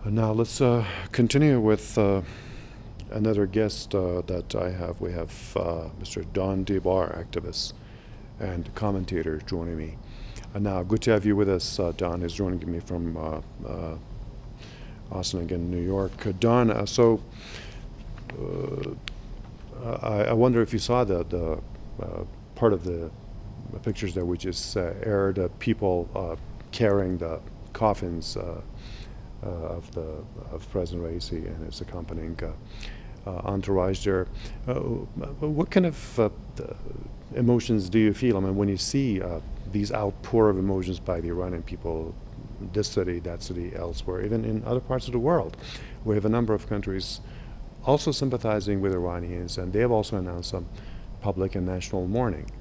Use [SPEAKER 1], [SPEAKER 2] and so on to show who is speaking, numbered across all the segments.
[SPEAKER 1] Now let's continue with another guest that I have. We have Mr. Don DeBar, activist and commentator, joining me. Now, good to have you with us. Don is joining me from Austin, again, New York. Don, I wonder if you saw the part of the pictures that we just aired, people carrying the coffins of President Raisi and his accompanying entourage there. What kind of emotions do you feel? I mean, when you see these outpour of emotions by the Iranian people, this city, that city, elsewhere, even in other parts of the world, we have a number of countries also sympathizing with Iranians, and they have also announced some public and national mourning.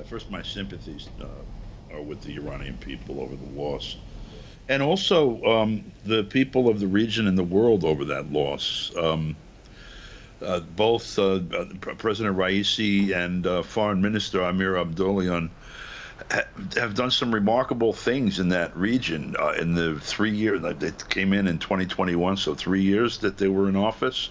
[SPEAKER 2] First, my sympathies are with the Iranian people over the loss, and also the people of the region and the world over that loss. Both President Raisi and Foreign Minister Amir Abdollahian have done some remarkable things in that region in the 3 years that they came in 2021, so 3 years that they were in office.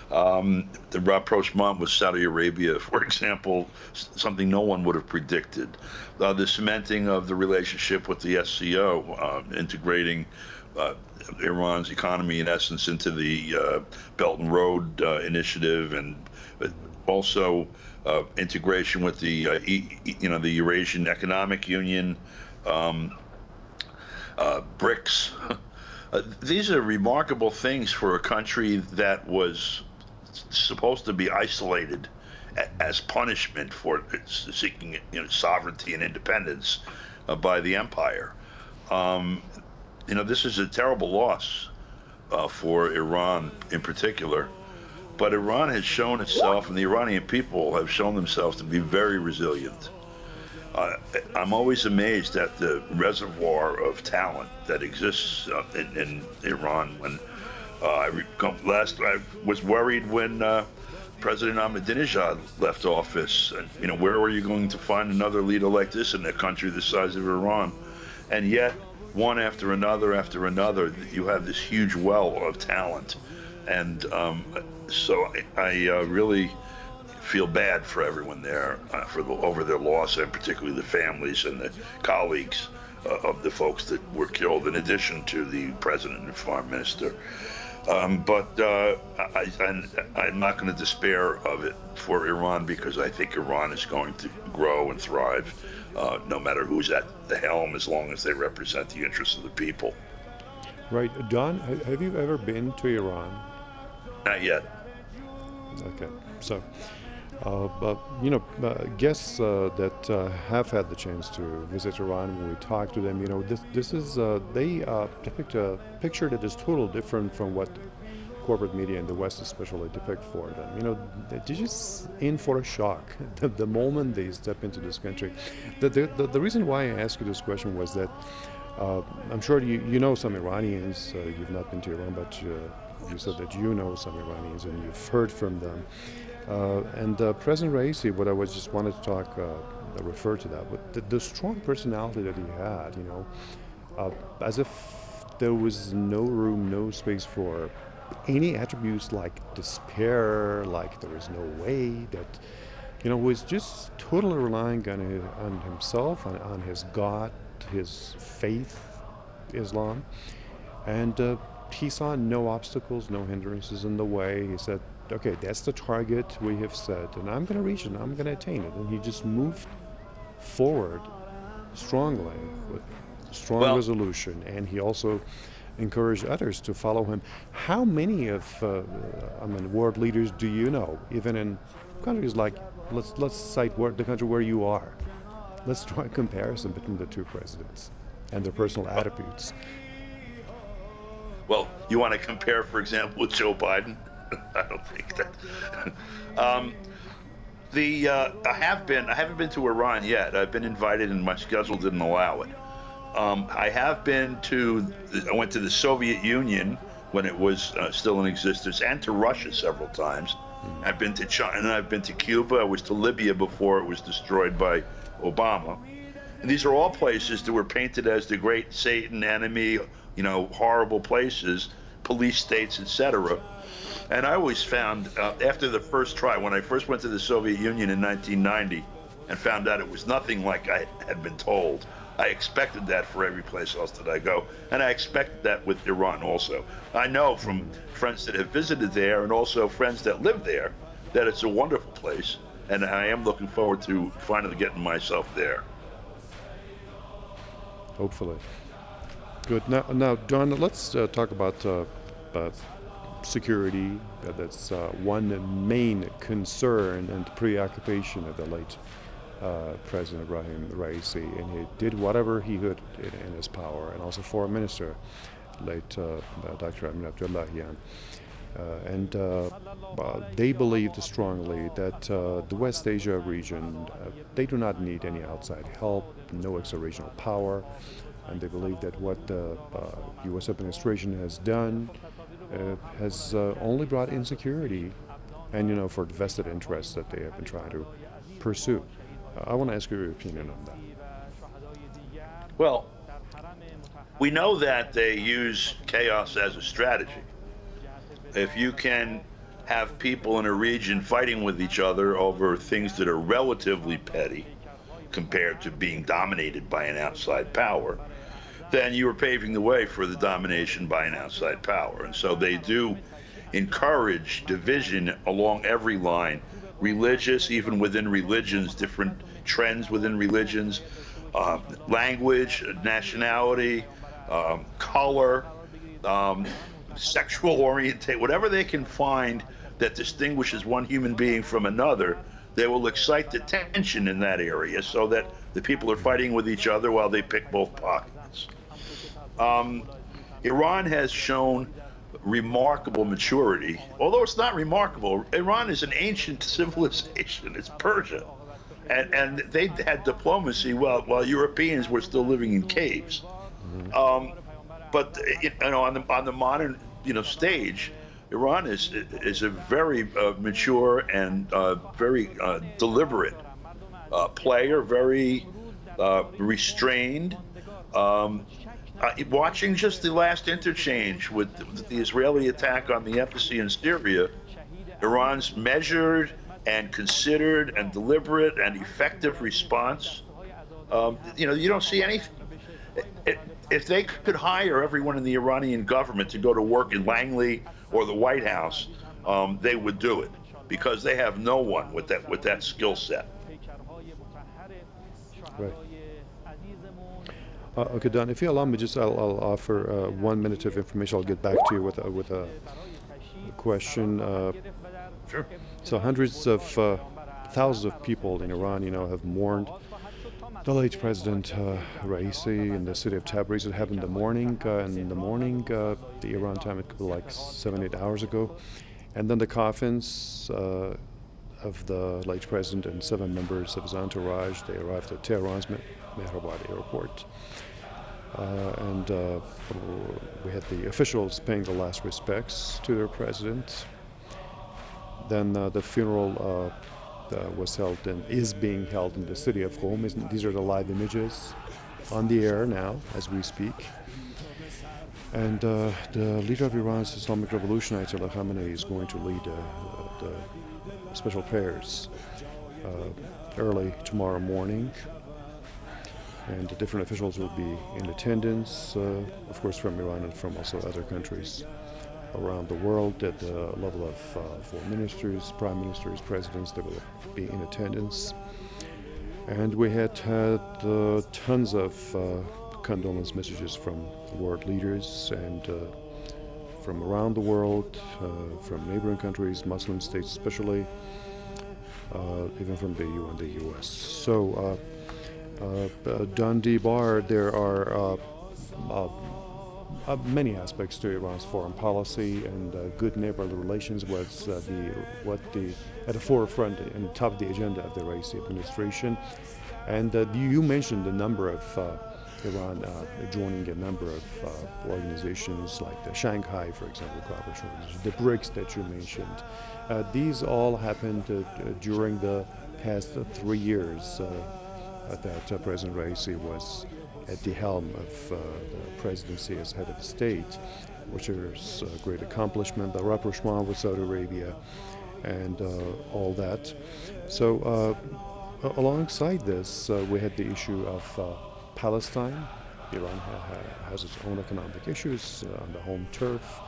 [SPEAKER 2] The rapprochement with Saudi Arabia, for example, something no one would have predicted. The cementing of the relationship with the SCO, integrating Iran's economy, in essence, into the Belt and Road Initiative, and also integration with the Eurasian Economic Union, BRICS. These are remarkable things for a country that was supposed to be isolated as punishment for seeking sovereignty and independence by the empire. This is a terrible loss for Iran in particular. But Iran has shown itself, and the Iranian people have shown themselves to be very resilient. I'm always amazed at the reservoir of talent that exists in Iran. When I was worried when President Ahmadinejad left office. And, where are you going to find another leader like this in a country the size of Iran? And yet, one after another, you have this huge well of talent. And so I really feel bad for everyone there over their loss, and particularly the families and the colleagues of the folks that were killed, in addition to the president and foreign minister. But I'm not going to despair of it for Iran, because I think Iran is going to grow and thrive, no matter who's at the helm, as long as they represent the interests of the people.
[SPEAKER 1] Right. Don, have you ever been to Iran?
[SPEAKER 2] Not yet.
[SPEAKER 1] Okay. So, but guests that have had the chance to visit Iran, when we talk to them, this is they depict a picture that is totally different from what corporate media in the West especially depict for them. They're just in for a shock the moment they step into this country. The reason why I asked you this question was that I'm sure you know some Iranians. You've not been to Iran, but you said that you know some Iranians and you've heard from them. And President Raisi, what I was just wanted to talk, refer to that, but the strong personality that he had, as if there was no room, no space for any attributes like despair, like there is no way, that, was just totally relying on himself, on his God, his faith, Islam. And he saw no obstacles, no hindrances in the way. He said, okay, that's the target we have set, and I'm going to reach it, and I'm going to attain it. And he just moved forward strongly, with strong resolution, and he also encourage others to follow him. How many of world leaders do you know, even in countries like, let's cite the country where you are. Let's draw a comparison between the two presidents and their personal attributes.
[SPEAKER 2] Well, you want to compare, for example, with Joe Biden? I don't think that. I haven't been to Iran yet. I've been invited, and my schedule didn't allow it. I went to the Soviet Union when it was still in existence, and to Russia several times. I've been to China, and I've been to Cuba. I was to Libya before it was destroyed by Obama. these are all places that were painted as the great Satan enemy, horrible places, police states, etc. And I always found, after the first try, when I first went to the Soviet Union in 1990 and found out it was nothing like I had been told, I expected that for every place else that I go. And I expected that with Iran also. I know from friends that have visited there and also friends that live there that it's a wonderful place. And I am looking forward to finally getting myself there.
[SPEAKER 1] Hopefully. Good. Now, Don, let's talk about security. That's one main concern and preoccupation of the late President Ibrahim Raisi, and he did whatever he could in his power, and also Foreign Minister, late Dr. Amin Abdullahian. And they believed strongly that the West Asia region, they do not need any outside help, no extra regional power, and they believe that what the U.S. administration has done has only brought insecurity and, for the vested interests that they have been trying to pursue. I want to ask your opinion on that.
[SPEAKER 2] Well, we know that they use chaos as a strategy. If you can have people in a region fighting with each other over things that are relatively petty compared to being dominated by an outside power, then you are paving the way for the domination by an outside power. And so they do encourage division along every line, religious, even within religions, different trends within religions, language, nationality, color, sexual orientation, whatever they can find that distinguishes one human being from another, they will excite the tension in that area so that the people are fighting with each other while they pick both pockets. Iran has shown remarkable maturity, although it's not remarkable. Iran is an ancient civilization. It's Persia. And they had diplomacy while Europeans were still living in caves. But on the modern stage, Iran is a very mature and very deliberate player, very restrained. Watching just the last interchange with the Israeli attack on the embassy in Syria, Iran's measured and considered and deliberate and effective response. You don't see anything. If they could hire everyone in the Iranian government to go to work in Langley or the White House, they would do it because they have no one with that skill set.
[SPEAKER 1] Right. Okay, Don, if you allow me, I'll offer 1 minute of information. I'll get back to you with a question.
[SPEAKER 2] Sure.
[SPEAKER 1] So hundreds of thousands of people in Iran, have mourned the late President Raisi in the city of Tabriz. It happened in the morning. The Iran time, it could be like 7-8 hours ago. And then the coffins of the late president and 7 members of his entourage, they arrived at Tehran's Mehrabad airport. And we had the officials paying the last respects to their president. Then the funeral was held and is being held in the city of Qom. These are the live images on the air now as we speak. And the leader of Iran's Islamic Revolution, Ayatollah Khamenei, is going to lead the special prayers early tomorrow morning. And the different officials will be in attendance, of course, from Iran and from also other countries around the world at the level of foreign ministers, prime ministers, presidents. They will be in attendance. And we had tons of condolence messages from world leaders and from around the world, from neighboring countries, Muslim states especially, even from the EU and the US. So, Don DeBar, there are many aspects to Iran's foreign policy, and good neighborly relations was at the forefront and top of the agenda of the Raisi administration. And you mentioned the number of Iran joining a number of organizations like the Shanghai, for example, cooperation, the BRICS that you mentioned. These all happened during the past 3 years. that President Raisi was at the helm of the presidency as head of state, which is a great accomplishment, the rapprochement with Saudi Arabia, and all that. So alongside this, we had the issue of Palestine. Iran has its own economic issues on the home turf.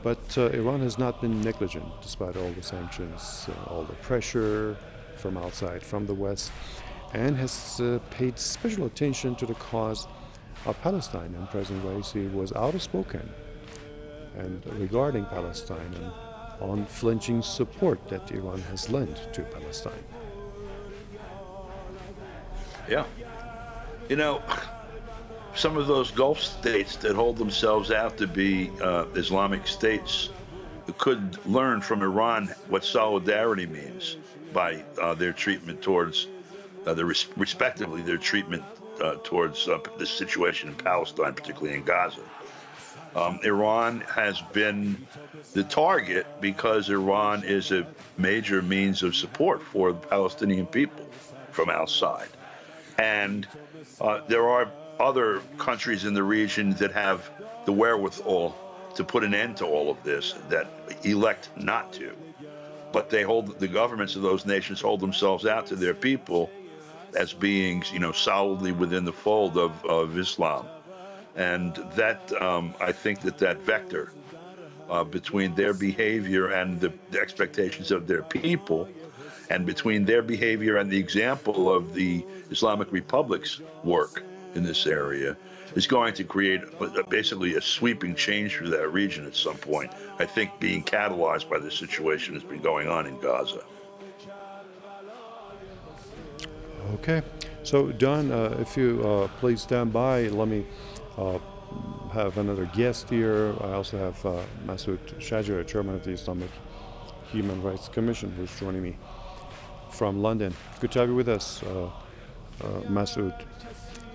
[SPEAKER 1] But Iran has not been negligent despite all the sanctions, all the pressure from outside, from the West, and has paid special attention to the cause of Palestine. And President Raisi was outspoken and regarding Palestine and unflinching support that Iran has lent to Palestine.
[SPEAKER 2] Yeah. You know, some of those Gulf states that hold themselves out to be Islamic states could learn from Iran what solidarity means by their treatment towards, respectively, their treatment towards the situation in Palestine, particularly in Gaza. Iran has been the target because Iran is a major means of support for the Palestinian people from outside. And there are other countries in the region that have the wherewithal to put an end to all of this that elect not to. But the governments of those nations hold themselves out to their people as being, solidly within the fold of Islam. And that, I think that vector between their behavior and the expectations of their people, and between their behavior and the example of the Islamic Republic's work in this area, is going to create basically a sweeping change through that region at some point, I think being catalyzed by the situation that's been going on in Gaza.
[SPEAKER 1] Okay, so Don, if you please stand by, let me have another guest here. I also have Masoud Shajer, chairman of the Islamic Human Rights Commission, who's joining me from London. Good to have you with us, Masoud.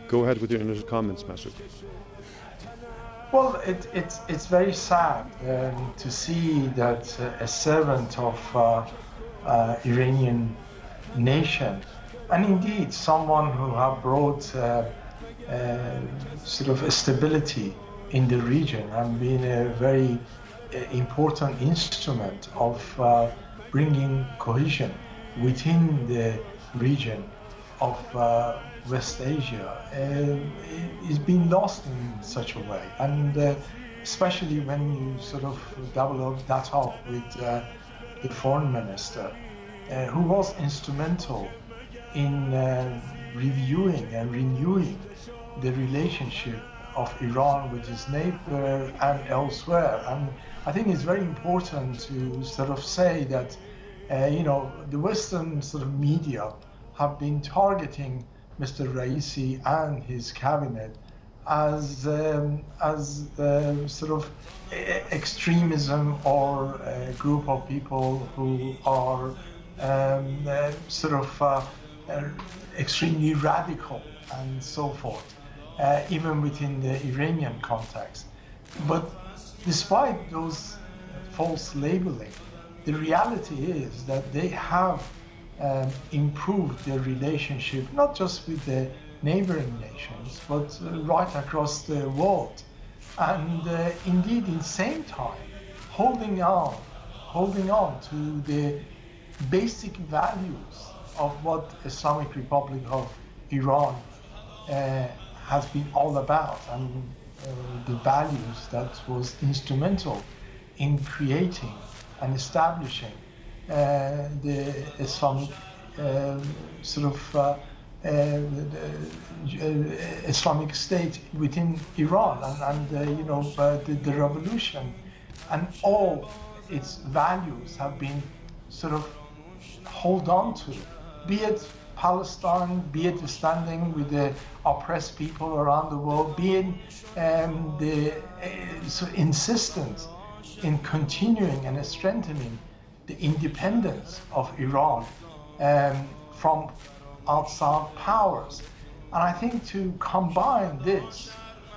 [SPEAKER 1] Go ahead with your initial comments, Masoud.
[SPEAKER 3] Well, it's very sad to see that a servant of Iranian nation, and indeed someone who have brought sort of a stability in the region and been a very important instrument of bringing cohesion within the region of West Asia, is being lost in such a way. And especially when you sort of double that up with the foreign minister, who was instrumental in reviewing and renewing the relationship of Iran with its neighbor and elsewhere. And I think it's very important to sort of say that, the Western sort of media have been targeting Mr. Raisi and his cabinet as sort of extremism, or a group of people who are sort of extremely radical and so forth, even within the Iranian context. But despite those false labeling, the reality is that they have improved their relationship, not just with the neighboring nations, but right across the world. And indeed, in the same time, holding on to the basic values of what Islamic Republic of Iran has been all about, and the values that was instrumental in creating and establishing the Islamic Islamic State within Iran, and the revolution and all its values have been sort of hold on to, be it Palestine, be it standing with the oppressed people around the world, be it the insistence in continuing and strengthening the independence of Iran from outside powers. And I think to combine this,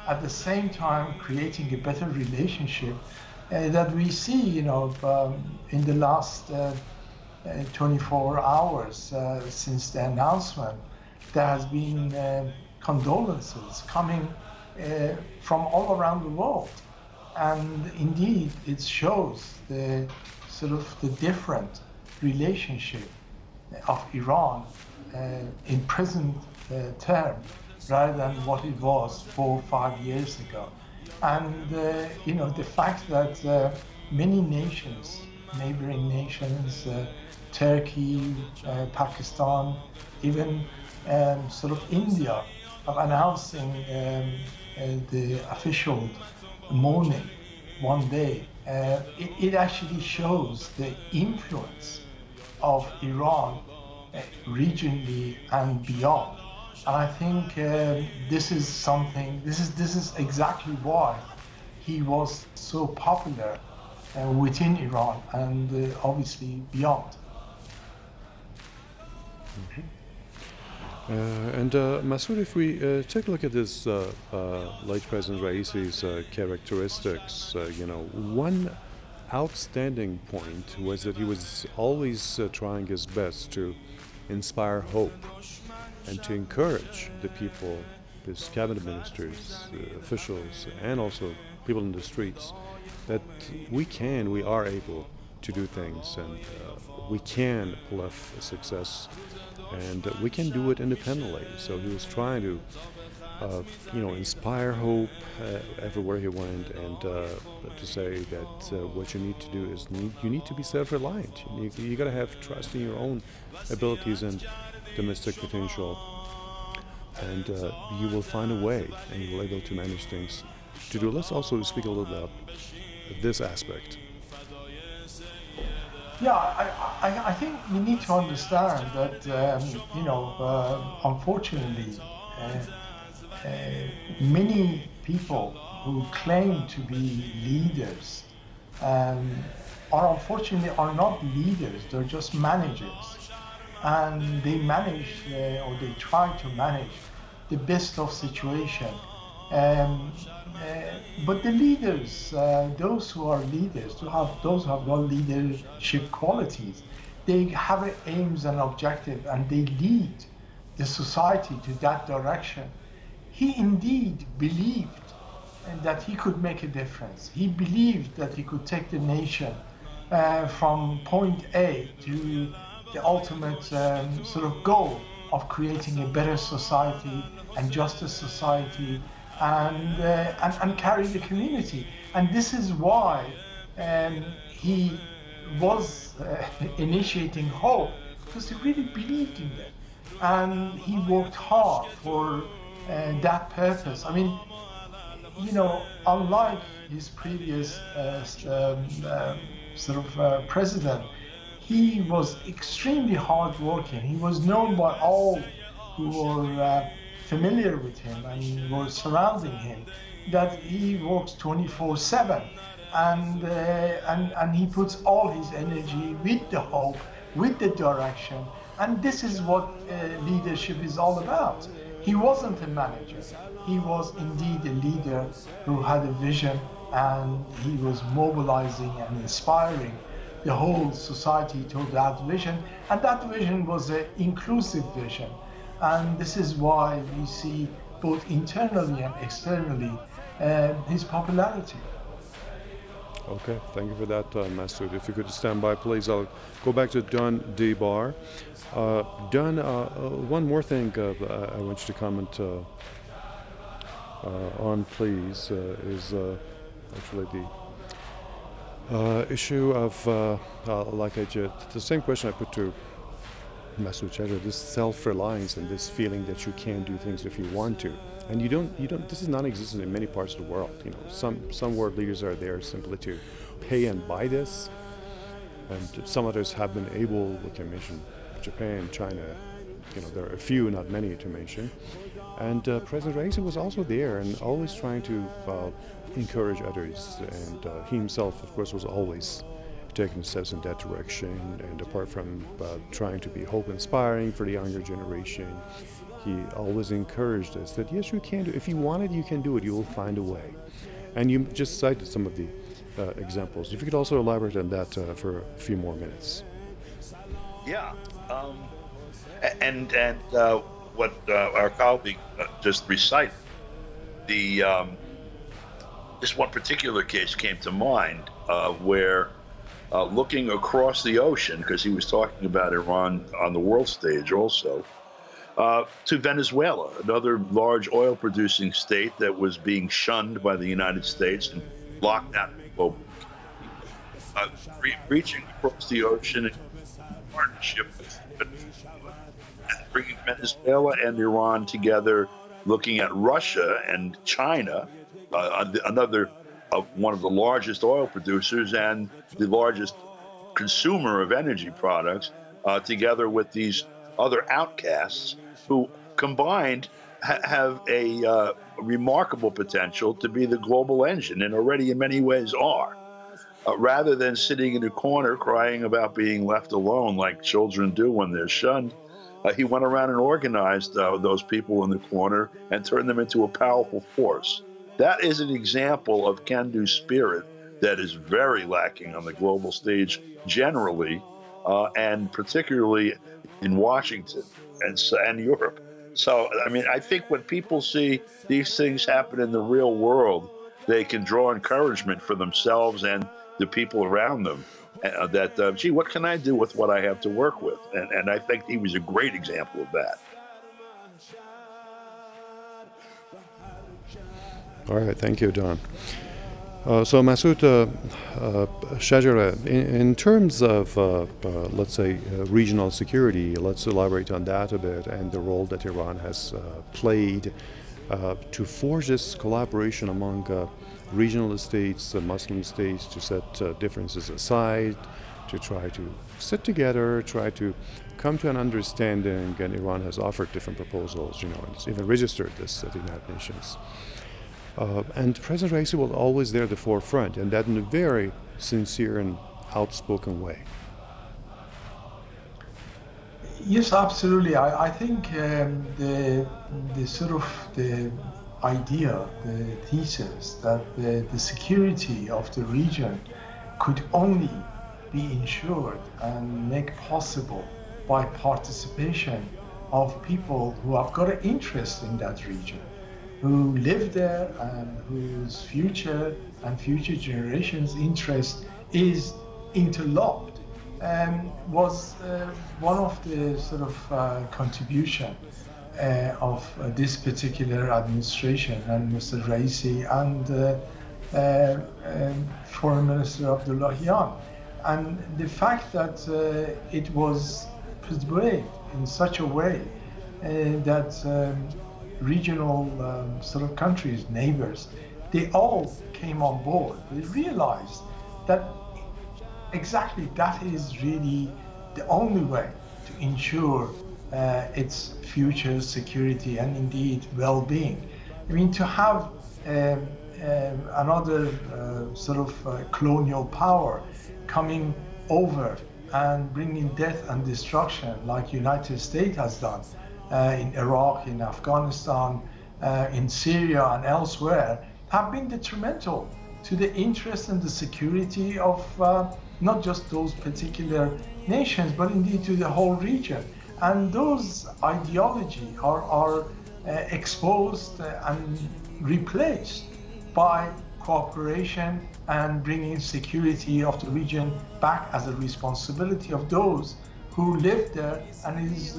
[SPEAKER 3] at the same time creating a better relationship that we see, in the last 24 hours since the announcement there has been condolences coming from all around the world. And indeed, it shows the sort of the different relationship of Iran in present term rather than what it was 4 or 5 years ago. And the fact that many nations, neighboring nations, Turkey, Pakistan, even sort of India, of announcing the official mourning one day, it actually shows the influence of Iran regionally and beyond. And I think this is something. This is exactly why he was so popular within Iran and obviously beyond.
[SPEAKER 1] And Masoud, if we take a look at this late President Raisi's characteristics, one outstanding point was that he was always trying his best to inspire hope and to encourage the people, his cabinet ministers, officials, and also people in the streets, that we are able to do things, and we can pull off a success, and we can do it independently. So he was trying to, inspire hope everywhere he went, and to say that what you need to do is you need to be self-reliant. You got to have trust in your own abilities and domestic potential, and you will find a way, and you will be able to manage things to do. Let's also speak a little about this aspect.
[SPEAKER 3] Yeah, I think we need to understand that, unfortunately, many people who claim to be leaders are not leaders, they're just managers. And they manage, or they try to manage the best of situation. But the leaders, those who are leaders, those who have got leadership qualities, they have aims and objectives, and they lead the society to that direction. He indeed believed that he could make a difference. He believed that he could take the nation from point A to the ultimate sort of goal of creating a better society and justice society, and carry the community. And this is why he was initiating hope, because he really believed in it, and he worked hard for that purpose. I mean, unlike his previous president, he was extremely hardworking. He was known by all who were familiar with him and were surrounding him, that he works 24/7, and he puts all his energy with the hope, with the direction, and this is what leadership is all about. He wasn't a manager. He was indeed a leader who had a vision, and he was mobilizing and inspiring the whole society to that vision, and that vision was an inclusive vision. And this is why we see both internally and externally his popularity.
[SPEAKER 1] Okay, thank you for that, Masoud. If you could stand by, please. I'll go back to DeBar. Don, one more thing I want you to comment on, please, is actually the issue of, the same question I put to Masoud Cheddar, this self-reliance and this feeling that you can do things if you want to. And you don't, this is non-existent in many parts of the world. Some world leaders are there simply to pay and buy this. And some others have been able, like I mentioned, Japan, China, there are a few, not many to mention. And President Raisi was also there and always trying to encourage others. And he himself, of course, was always taking steps in that direction. And apart from trying to be hope-inspiring for the younger generation, he always encouraged us that, yes, you can do it. If you want it, you can do it. You will find a way. And you just cited some of the examples. If you could also elaborate on that for a few more minutes.
[SPEAKER 2] Yeah. what our colleague just recited. The This one particular case came to mind where looking across the ocean, because he was talking about Iran on the world stage also, to Venezuela, another large oil-producing state that was being shunned by the United States and locked out globally. Reaching across the ocean in partnership with Venezuela, and bringing Venezuela and Iran together, looking at Russia and China, another one of the largest oil producers and the largest consumer of energy products, together with these other outcasts who combined have a remarkable potential to be the global engine, and already in many ways are. Rather than sitting in a corner crying about being left alone like children do when they're shunned, he went around and organized those people in the corner and turned them into a powerful force. That is an example of can-do spirit that is very lacking on the global stage generally, and particularly in Washington and Europe. So, I mean, I think when people see these things happen in the real world, they can draw encouragement for themselves and the people around them. Gee, what can I do with what I have to work with? And I think he was a great example of that.
[SPEAKER 1] All right, thank you, Don. So Masoud Shajara, in terms of, let's say, regional security, let's elaborate on that a bit and the role that Iran has played to forge this collaboration among regional states, Muslim states, to set differences aside, to try to sit together, try to come to an understanding, and Iran has offered different proposals, and it's even registered this at the United Nations. And President Raisi was always there at the forefront, and that in a very sincere and outspoken way.
[SPEAKER 3] Yes, absolutely. I think the sort of the idea, the thesis that the security of the region could only be ensured and made possible by participation of people who have got an interest in that region, who live there and whose future and future generations' interest is interlocked, was one of the sort of contribution of this particular administration and Mr. Raisi and Foreign Minister Abdullahian. And the fact that it was portrayed in such a way that regional sort of countries, neighbors, they all came on board. They realized that exactly that is really the only way to ensure its future security and indeed well-being. I mean, to have another sort of colonial power coming over and bringing death and destruction like United States has done in Iraq, in Afghanistan, in Syria and elsewhere, have been detrimental to the interest and the security of not just those particular nations, but indeed to the whole region. And those ideologies are exposed and replaced by cooperation and bringing security of the region back as a responsibility of those who live there and his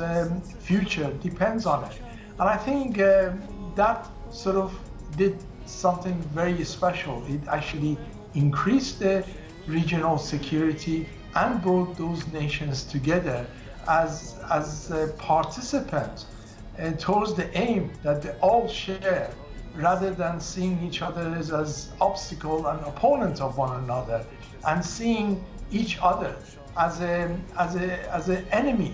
[SPEAKER 3] future depends on it. And I think that sort of did something very special. It actually increased the regional security and brought those nations together as participants towards the aim that they all share, rather than seeing each other as obstacle and opponents of one another, and seeing each other as an enemy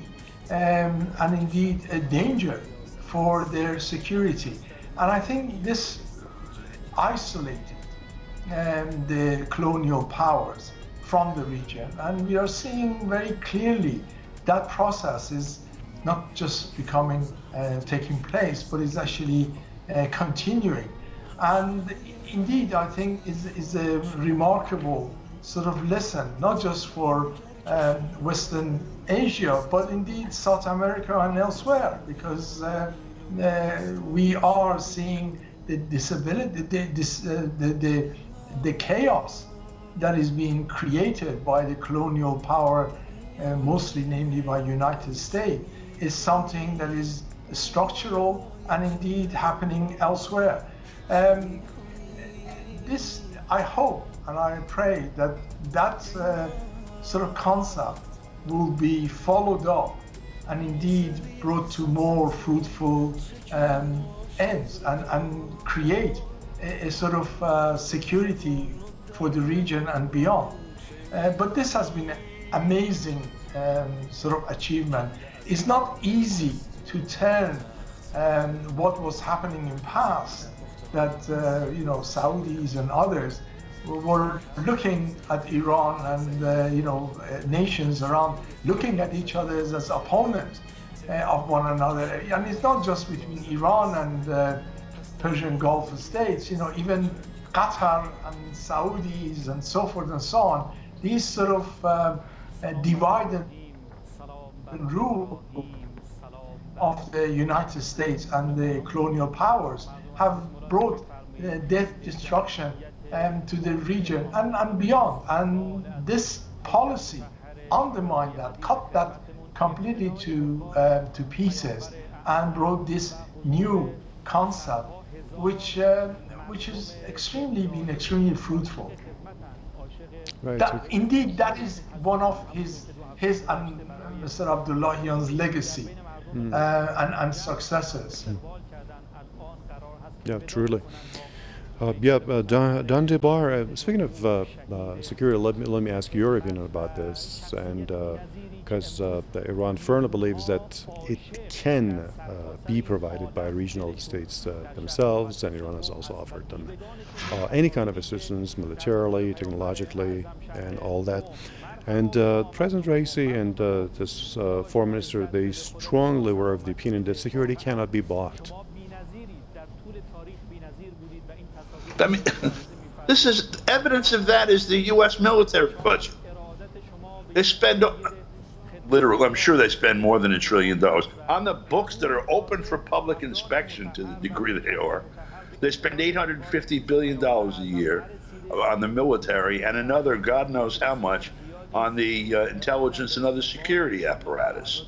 [SPEAKER 3] and indeed a danger for their security. And I think this isolated the colonial powers from the region, and we are seeing very clearly that process is not just taking place, but is actually continuing. And indeed, I think is a remarkable sort of lesson, not just for Western Asia, but indeed South America and elsewhere, because we are seeing the disability, the chaos that is being created by the colonial power, mostly namely by United States, is something that is structural and indeed happening elsewhere. This, I hope and I pray that that sort of concept will be followed up and indeed brought to more fruitful ends, and create a sort of security for the region and beyond. But this has been amazing sort of achievement. It's not easy to turn what was happening in past, that you know, Saudis and others were looking at Iran and you know, nations around looking at each other as opponents of one another. And it's not just between Iran and Persian Gulf states, you know, even Qatar and Saudis and so forth and so on. These sort of divide and rule of the United States and the colonial powers have brought death, destruction to the region and beyond. And this policy undermined that, cut that completely to pieces, and brought this new concept, which has been extremely fruitful.
[SPEAKER 1] Right.
[SPEAKER 3] That, indeed, that is one of his and Mr. Abdullahian's legacy and successes.
[SPEAKER 1] Yeah, truly. Don DeBar, speaking of security, let me ask your opinion about this, and because Iran firmly believes that it can be provided by regional states themselves, and Iran has also offered them any kind of assistance, militarily, technologically, and all that. And President Raisi and this foreign minister, they strongly were of the opinion that security cannot be bought.
[SPEAKER 2] I mean, this is evidence of that is the U.S. military budget. They spend, literally, I'm sure they spend more than $1 trillion on the books that are open for public inspection to the degree they are. They spend $850 billion a year on the military, and another God knows how much on the intelligence and other security apparatus.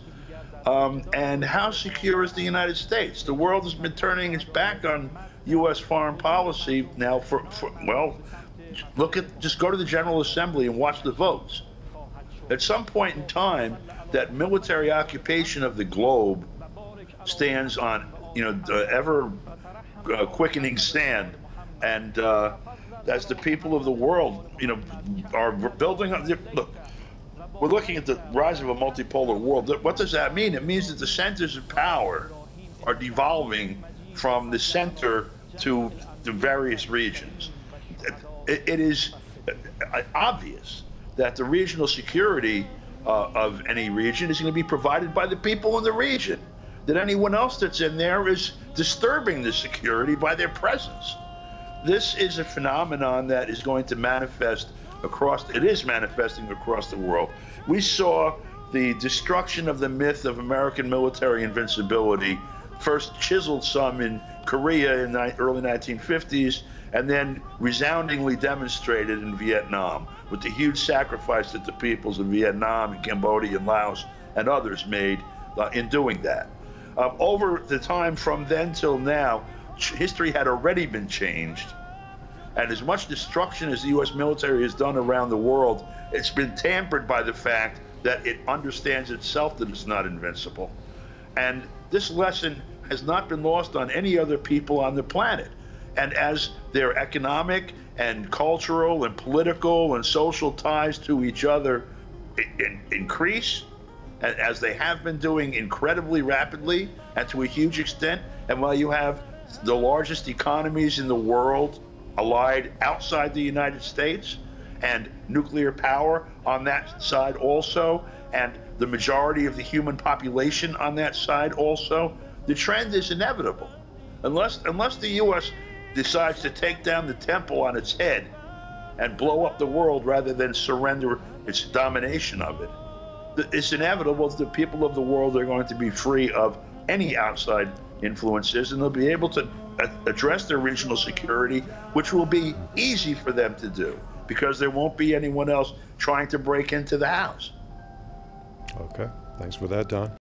[SPEAKER 2] And how secure is the United States? The world has been turning its back on U.S. foreign policy now well, just go to the General Assembly and watch the votes. At some point in time, that military occupation of the globe stands on, you know, the ever quickening sand, and as the people of the world, you know, are building up. Look, we're looking at the rise of a multipolar world. What does that mean? It means that the centers of power are devolving from the center to the various regions. It is obvious that the regional security of any region is going to be provided by the people in the region, that anyone else that's in there is disturbing the security by their presence. This is a phenomenon that is going to manifest it is manifesting across the world. We saw the destruction of the myth of American military invincibility, first chiseled some in Korea in the early 1950s, and then resoundingly demonstrated in Vietnam, with the huge sacrifice that the peoples of Vietnam and Cambodia and Laos and others made in doing that. Over the time from then till now, history had already been changed. And as much destruction as the U.S. military has done around the world, it's been tampered by the fact that it understands itself that it's not invincible. And this lesson has not been lost on any other people on the planet. And as their economic and cultural and political and social ties to each other increase, as they have been doing incredibly rapidly and to a huge extent, and while you have the largest economies in the world allied outside the United States, and nuclear power on that side also, and the majority of the human population on that side also, the trend is inevitable. Unless the U.S. decides to take down the temple on its head and blow up the world rather than surrender its domination of it, it's inevitable that the people of the world are going to be free of any outside influences, and they'll be able to address their regional security, which will be easy for them to do because there won't be anyone else trying to break into the house.
[SPEAKER 1] Okay, thanks for that, Don.